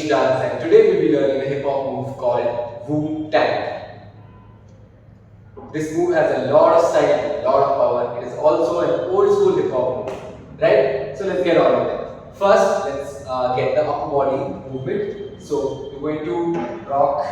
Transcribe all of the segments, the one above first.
stage dance, and today we'll be learning a hip hop move called Wu-tang. This move has a lot of style, a lot of power. It is also an old school hip hop move, right? So let's get on with it. First, let's get the upper body movement. So you're going to rock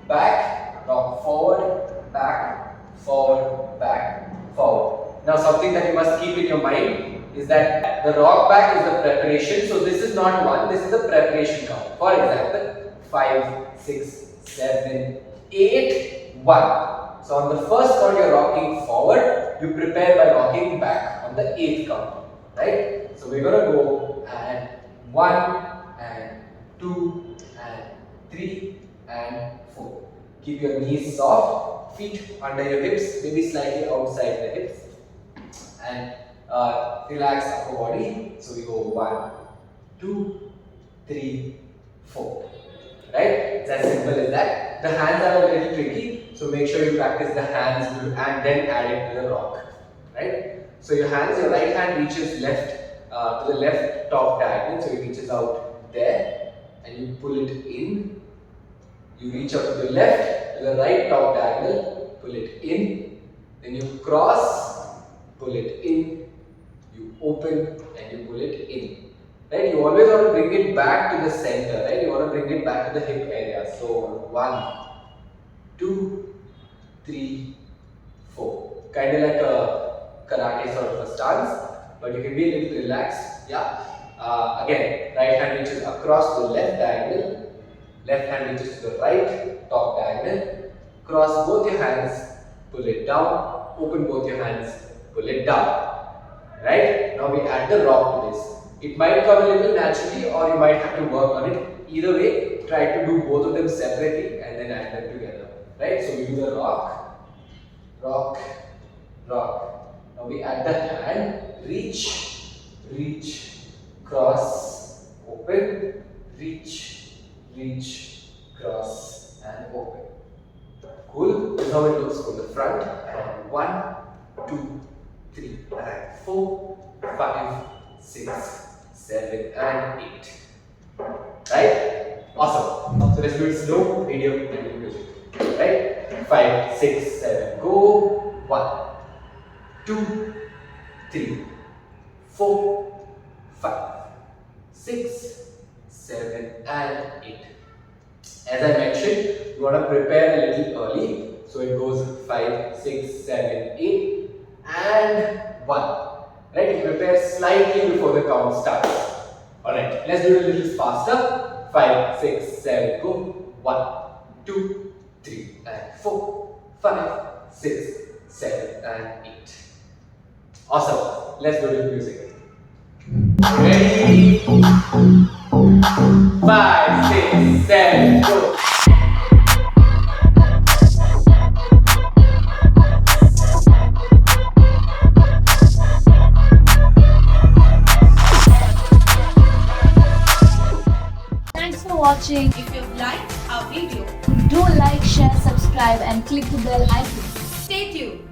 back, rock forward, back, forward, back, forward. Now something that you must keep in your mind is that the rock back is the preparation. So this is not one, this is the preparation count. For example, 5, 6, 7, 8, 1. So on the first count you're rocking forward, you prepare by rocking back on the 8th count, right? So we're gonna go and 1 and 2 and 3 and 4. Keep your knees soft, feet under your hips, maybe slightly outside the hips, and relax upper body. So we go 1, 2, 3, 4. Right? It's as simple as that. The hands are a little tricky, so make sure you practice the hands and then add it to the rock. Right? So your hands, your right hand reaches left to the left top diagonal, so it reaches out there, and you pull it in. You reach out to the left to the right top diagonal, pull it in. Then you cross, pull it in. You open and you pull it in. Right? You always want to bring it back to the center, right? You want to bring it back to the hip area. So 1, 2, 3, 4. Kind of like a karate sort of a stance, but you can be a little relaxed. Yeah. Again, right hand reaches across the left diagonal, left hand reaches to the right top diagonal. Cross both your hands, pull it down. Open both your hands, pull it down. Right? Now we add the rock to this. It might come a little naturally, or you might have to work on it. Either way, try to do both of them separately and then add them together. Right? So we do the rock, rock, rock. Now we add the hand, reach, reach, cross, open, reach, reach, cross, and open. Cool? This is how it looks from the front. And 1, 2, 3, and 4, 5, 6, 7, and 8. Right? Awesome. So let's do it slow, medium, and music. Right? 5, 6, 7, go. 1, 2, 3, 4, 5, 6, 7, and 8. As I mentioned, you want to prepare a little early. So it goes 5, 6, 7, 8, and 1. Right? You prepare slightly before the count starts. Alright, let's do it a little faster. 5, 6, 7, go. 1, 2, 3, and 4, 5, 6, 7, and 8. Awesome. Let's do it with music. Ready? 5, 6, 7, go. Thanks for watching. If you've liked our video, Do like, share, subscribe and click the bell icon. stay tuned.